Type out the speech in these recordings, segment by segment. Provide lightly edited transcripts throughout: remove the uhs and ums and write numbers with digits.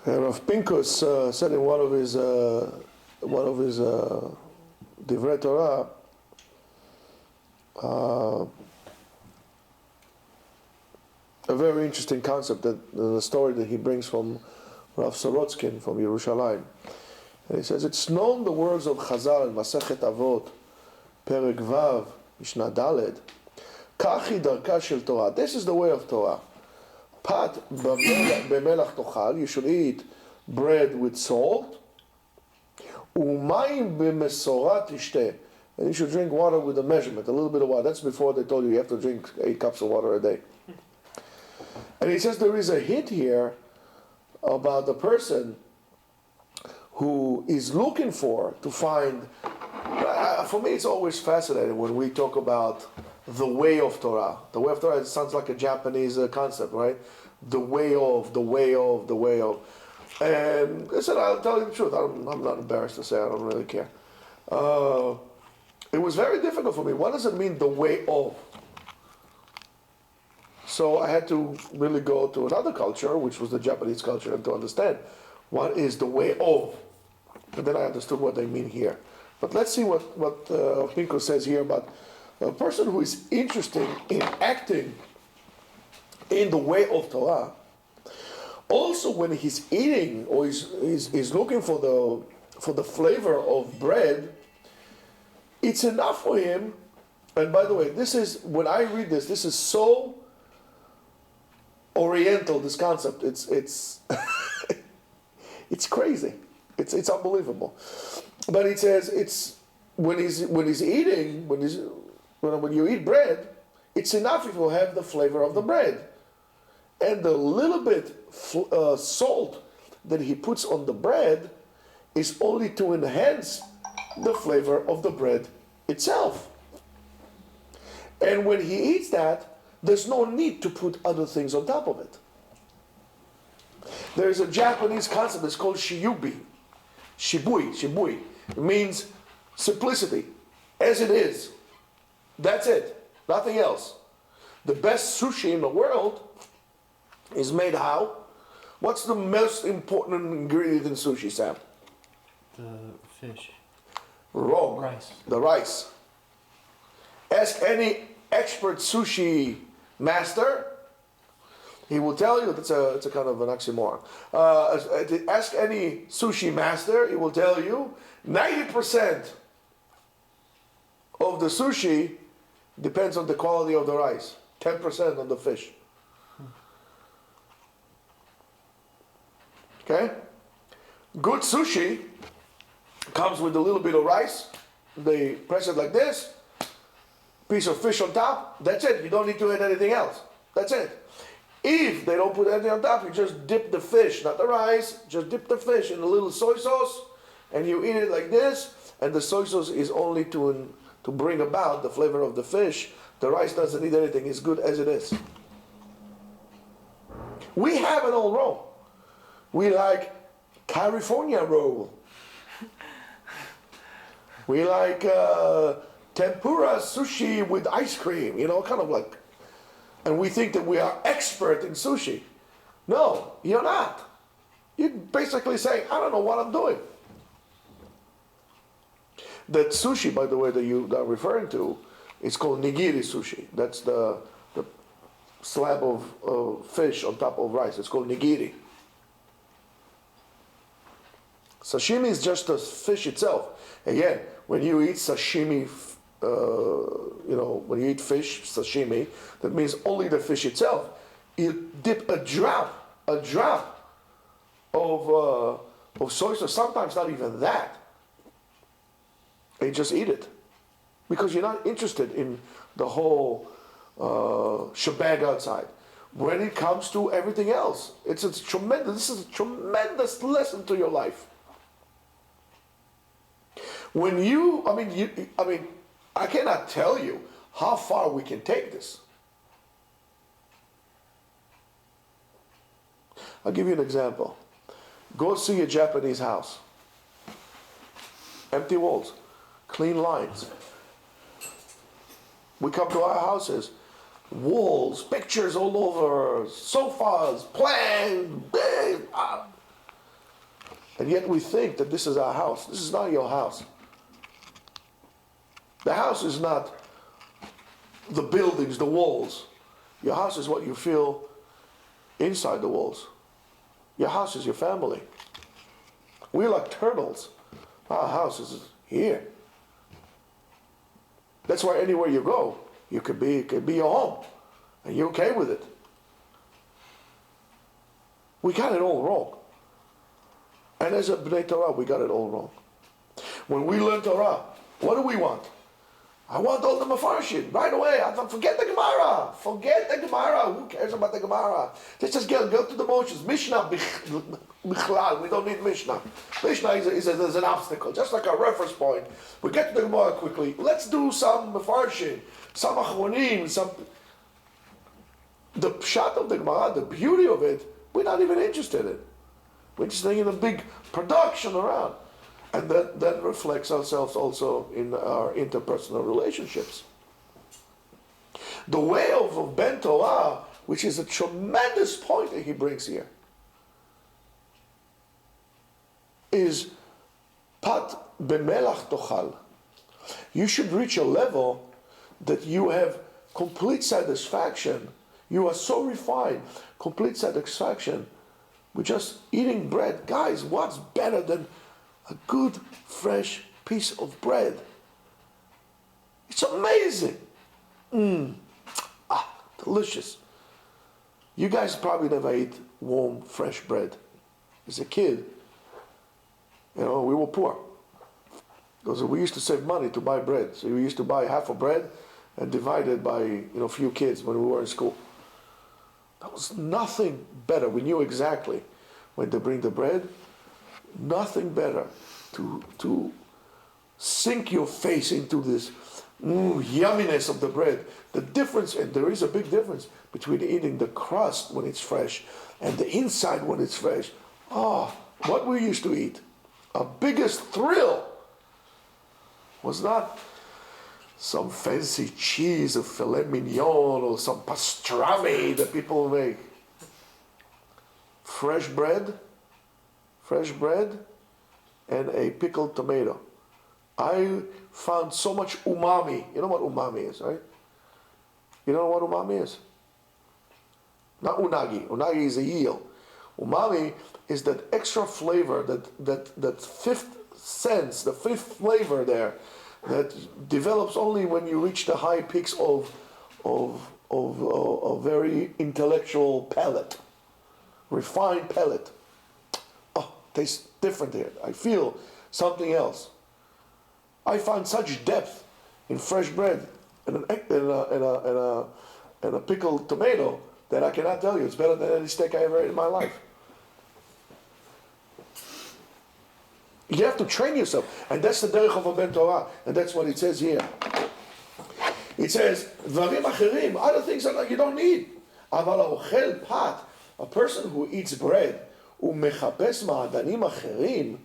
Rav Pinkus said in one of his Divrei Torah, a very interesting concept, that the story that he brings from Rav Sorotskin from Yerushalayim. And he says, it's known the words of Chazal in Masechet Avot, Perek Vav, Mishnah Daled, Kachi darka shel Torah. This is the way of Torah. Pat b'melach tochal. You should eat bread with salt. Umayim b'mesorah tishteh. And you should drink water with a measurement, a little bit of water. That's before they told you have to drink 8 cups of water a day. And he says there is a hint here about the person who is looking to find. For me, it's always fascinating when we talk about the way of Torah. The way of Torah, it sounds like a Japanese concept, right? The way of. And I said, I'll tell you the truth. I'm not embarrassed to say I don't really care. It was very difficult for me. What does it mean, the way of? So I had to really go to another culture, which was the Japanese culture, and to understand what is the way of. And then I understood what they mean here. But let's see what Pinko says here about a person who is interested in acting in the way of Torah. Also, when he's eating or he's looking for the flavor of bread, it's enough for him. And by the way, this is, when I read this is so Oriental, this concept. It's it's crazy. It's unbelievable. But it says it's when he's eating, when you eat bread, it's enough if you have the flavor of the bread, and the little bit salt that he puts on the bread is only to enhance the flavor of the bread itself. And when he eats that, there's no need to put other things on top of it. There's a Japanese concept, it's called shibui. It means simplicity, as it is. That's it, nothing else. The best sushi in the world is made how? What's the most important ingredient in sushi, Sam? The fish. Wrong. Rice. The rice. Ask any expert sushi master, he will tell you, it's a kind of an oxymoron. Ask any sushi master, he will tell you 90% of the sushi depends on the quality of the rice, 10% on the fish. Okay? Good sushi comes with a little bit of rice. They press it like this, piece of fish on top, that's it. You don't need to add anything else. That's it. If they don't put anything on top, you just dip the fish, not the rice, just dip the fish in a little soy sauce, and you eat it like this, and the soy sauce is only to bring about the flavor of the fish. The rice doesn't need anything, it's good as it is. We have it all wrong. We like California roll. We like tempura sushi with ice cream, kind of like. And we think that we are expert in sushi. No, you're not. You're basically saying, I don't know what I'm doing. That sushi, by the way, that you are referring to, it's called nigiri sushi. That's the slab of fish on top of rice. It's called nigiri. Sashimi is just the fish itself. Again, when you eat sashimi, when you eat fish, sashimi, that means only the fish itself. You dip a drop of soy sauce, sometimes not even that, and you just eat it. Because you're not interested in the whole shebang outside. When it comes to everything else, this is a tremendous lesson to your life. When I cannot tell you how far we can take this. I'll give you an example. Go see a Japanese house. Empty walls, clean lines. We come to our houses, walls, pictures all over, sofas, plans, And yet we think that this is our house. This is not your house. The house is not the buildings, the walls. Your house is what you feel inside the walls. Your house is your family. We're like turtles. Our house is here. That's why anywhere you go, it could be your home. And you're okay with it. We got it all wrong. And as a Bnei Torah, we got it all wrong. When we learn Torah, what do we want? I want all the Mefarshim right away. Forget the Gemara. Forget the Gemara. Who cares about the Gemara? Let's just go to the motions. Mishnah, Bichlal. We don't need Mishnah. Mishnah is an obstacle, just like a reference point. We get to the Gemara quickly. Let's do some Mefarshim, some Achronim, some. The pshat of the Gemara, the beauty of it, we're not even interested in. We're just in a big production around. And that reflects ourselves also in our interpersonal relationships. The way of Ben Torah, which is a tremendous point that he brings here, is Pat b'melach tochal. You should reach a level that you have complete satisfaction. You are so refined, complete satisfaction with just eating bread. Guys, what's better than a good, fresh piece of bread? It's amazing. Delicious. You guys probably never ate warm, fresh bread. As a kid, we were poor. Because we used to save money to buy bread. So we used to buy half a bread and divide it by a few kids when we were in school. There was nothing better. We knew exactly when to bring the bread. Nothing better to sink your face into this yumminess of the bread. The difference, and there is a big difference between eating the crust when it's fresh and the inside when it's fresh. What we used to eat, our biggest thrill was not some fancy cheese of filet mignon or some pastrami that people make. Fresh bread and a pickled tomato. I found so much umami. You know what umami is, right? You know what umami is? Not unagi. Unagi is a eel. Umami is that extra flavor, that fifth sense, the fifth flavor there, that develops only when you reach the high peaks of a very intellectual palate, refined palate. Tastes different here. I feel something else. I find such depth in fresh bread and a pickled tomato that I cannot tell you. It's better than any steak I ever ate in my life. You have to train yourself, and that's the derech of a Ben Torah, and that's what it says here. It says dvarim acherim, other things that you don't need. Aval ha'ochel pat, a person who eats bread. Umechapes ma'adanim acherim,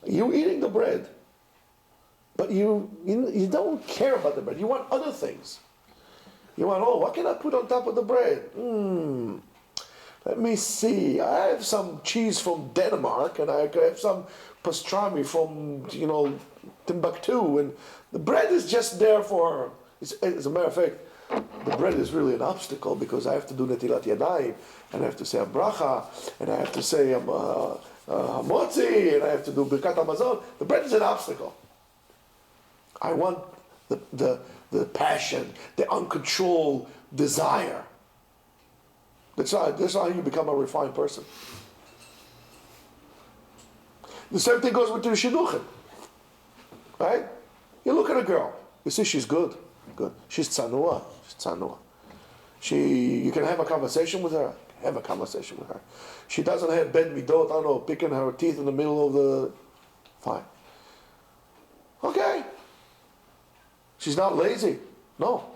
you're eating the bread, but you don't care about the bread. You want other things. You want, what can I put on top of the bread? Let me see. I have some cheese from Denmark, and I have some pastrami from Timbuktu, and the bread is just there for. As a matter of fact, the bread is really an obstacle because I have to do netilat yadayim, and I have to say a bracha, and I have to say hamotzi, and I have to do birkat hamazon. The bread is an obstacle. I want the passion, the uncontrolled desire. That's how you become a refined person. The same thing goes with the shidduchim, right? You look at a girl, you see she's good. She's tzanua. You can have a conversation with her. She doesn't have bad midot, picking her teeth in the middle of the. Fine. Okay. She's not lazy. No.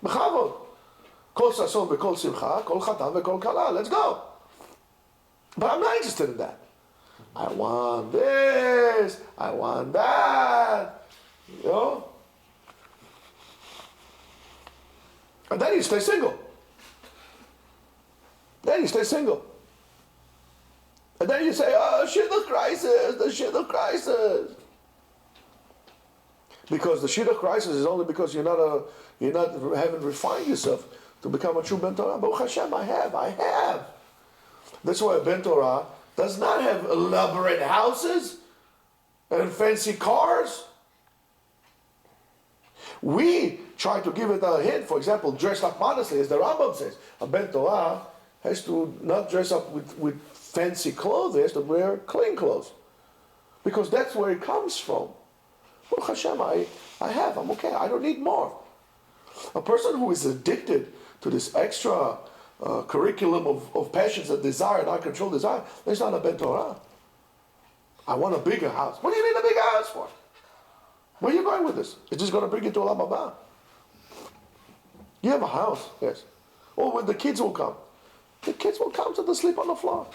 B'chavod. Kol sason v'kol simcha, kol chatan v'kol kala. Let's go. But I'm not interested in that. I want this. I want that. And then you stay single. And then you say, oh, shidduch crisis, the shidduch crisis. Because the shidduch crisis is only because you haven't refined yourself to become a true Ben Torah. Baruch Hashem, I have. That's why a Ben Torah does not have elaborate houses and fancy cars. We try to give it a hint. For example, dress up modestly, as the Rambam says. A Ben Torah has to not dress up with fancy clothes, he has to wear clean clothes. Because that's where it comes from. Baruch Hashem, I'm okay, I don't need more. A person who is addicted to this extra curriculum of passions and desire and uncontrolled desire, that's not a Ben Torah. I want a bigger house. What do you need a bigger house for? Where are you going with this? It's just going to bring you to Olam Haba. You have a house, yes. Or when the kids will come. The kids will come so they sleep on the floor.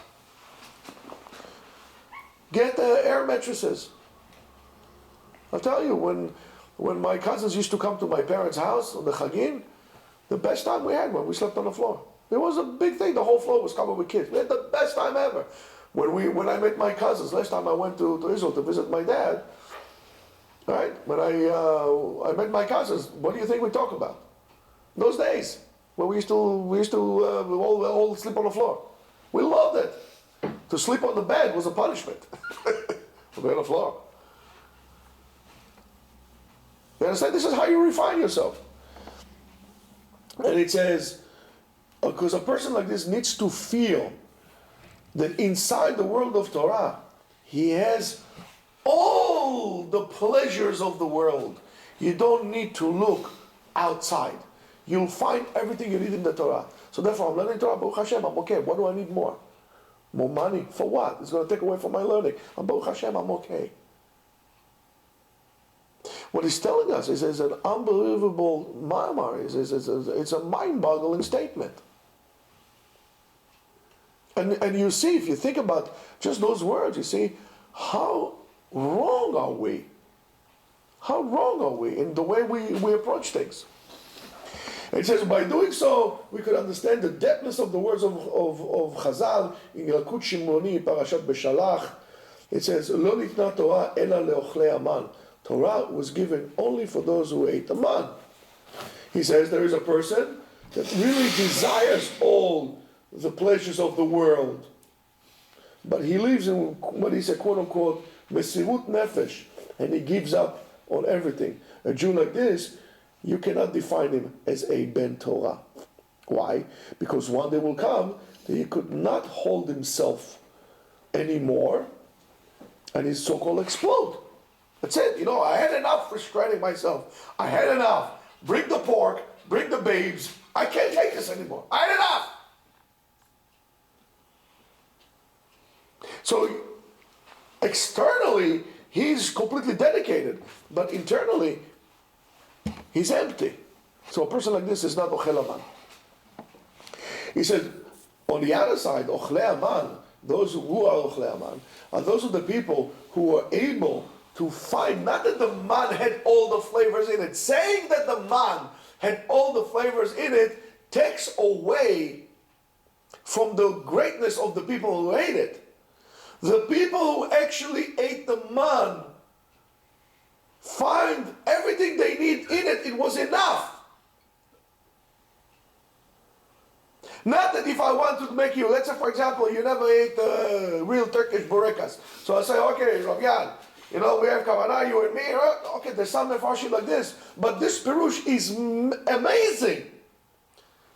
Get air mattresses. I'll tell you, when my cousins used to come to my parents' house on the Chagim, the best time we had when we slept on the floor. It was a big thing. The whole floor was covered with kids. We had the best time ever. When I met my cousins, last time I went to Israel to visit my dad, right? When I met my cousins, what do you think we talk about? Those days when we used to all sleep on the floor. We loved it. To sleep on the bed was a punishment. To be on the floor. You understand? This is how you refine yourself. And it says, because a person like this needs to feel that inside the world of Torah, he has all the pleasures of the world. You don't need to look outside. You'll find everything you need in the Torah. So therefore, I'm learning Torah, Baruch Hashem, I'm okay. What do I need more? More money? For what? It's going to take away from my learning. Baruch Hashem, I'm okay. What he's telling us is an unbelievable ma'amar. It's a mind-boggling statement. And you see, if you think about just those words, you see, how wrong are we? How wrong are we in the way we approach things? It says, by doing so, we could understand the depthness of the words of Chazal in Yalkut Shimoni, Parashat Beshalach. It says, Lo nitna Torah ela leochlei aman. Torah was given only for those who ate the man. He says there is a person that really desires all the pleasures of the world, but he lives in what he said, quote unquote, mesirut nefesh, and he gives up on everything. A Jew like this, you cannot define him as a Ben Torah. Why? Because one day will come that he could not hold himself anymore, and he so-called explode. That's it. I had enough restraining myself. I had enough. Bring the pork, bring the babes. I can't take this anymore. I had enough. So externally, he's completely dedicated, but internally, he's empty. So a person like this is not Ochel Aman. He said, on the other side, Ochlei Aman, those who are Ochlei Aman, are those of the people who are able to find, not that the man had all the flavors in it. Saying that the man had all the flavors in it takes away from the greatness of the people who ate it. The people who actually ate the man find everything they need in it. It was enough. Not that if I want to make you, let's say for example, you never ate real Turkish burekas. So I say, okay, Rabyan, we have kavanah, you and me. Okay, there's some mefarshim like this, but this pirush is amazing.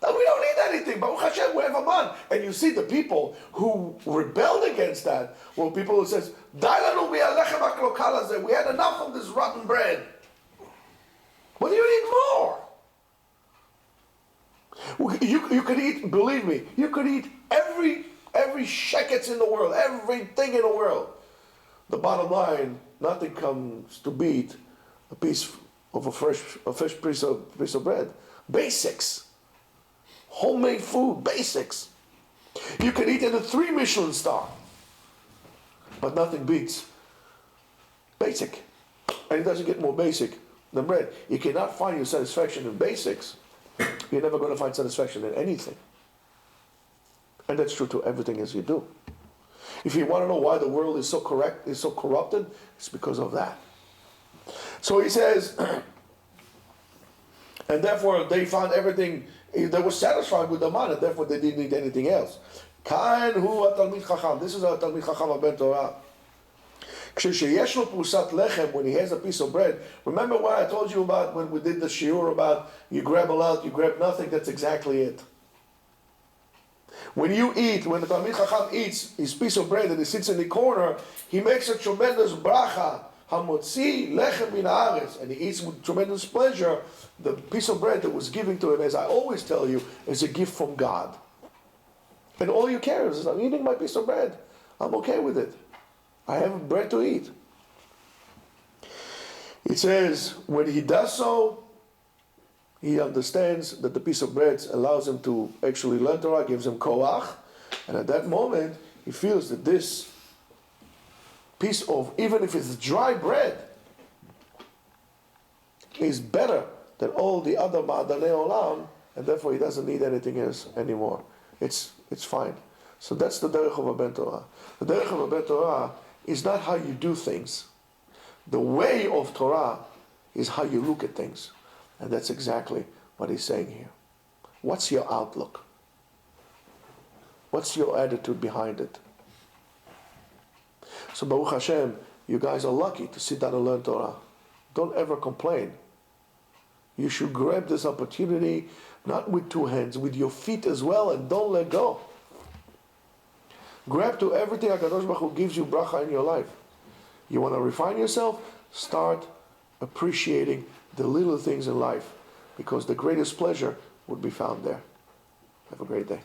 That we don't need anything. Baruch Hashem, we have a man. And you see the people who rebelled against that were people who says, we had enough of this rotten bread. What do you need more? You could eat, believe me, you could eat every sheketz in the world, everything in the world. The bottom line, nothing comes to beat a piece of a fresh piece of bread. Basics. Homemade food, basics. You can eat in a 3 Michelin star, but nothing beats basic. And it doesn't get more basic than bread. You cannot find your satisfaction in basics. You're never going to find satisfaction in anything. And that's true to everything as you do. If you want to know why the world is so corrupted, it's because of that. So he says, and therefore they found everything, they were satisfied with the man, and therefore they didn't need anything else. Kain hu ha-talmid chacham. This is our talmid chacham ben Torah. כשיש לו פרוסת לחם, when he has a piece of bread, remember what I told you about when we did the shiur about you grab a lot, you grab nothing, that's exactly it. When you eat, when the Talmid Chacham eats his piece of bread and he sits in the corner, he makes a tremendous bracha, hamotzi lechem min haaretz, and he eats with tremendous pleasure the piece of bread that was given to him, as I always tell you, is a gift from God. And all you care is, I'm eating my piece of bread. I'm okay with it. I have bread to eat. It says, when he does so, he understands that the piece of bread allows him to actually learn Torah, gives him koach, and at that moment, he feels that this piece of, even if it's dry bread, is better than all the other ma'adanei olam, and therefore he doesn't need anything else anymore. It's fine. So that's the derech of a ben Torah. The derech of a ben Torah is not how you do things. The way of Torah is how you look at things. And that's exactly what he's saying here. What's your outlook? What's your attitude behind it? So Baruch Hashem, you guys are lucky to sit down and learn Torah. Don't ever complain. You should grab this opportunity, not with two hands, with your feet as well, and don't let go. Grab to everything HaKadosh Baruch Hu gives you bracha in your life. You want to refine yourself? Start appreciating the little things in life, because the greatest pleasure would be found there. Have a great day.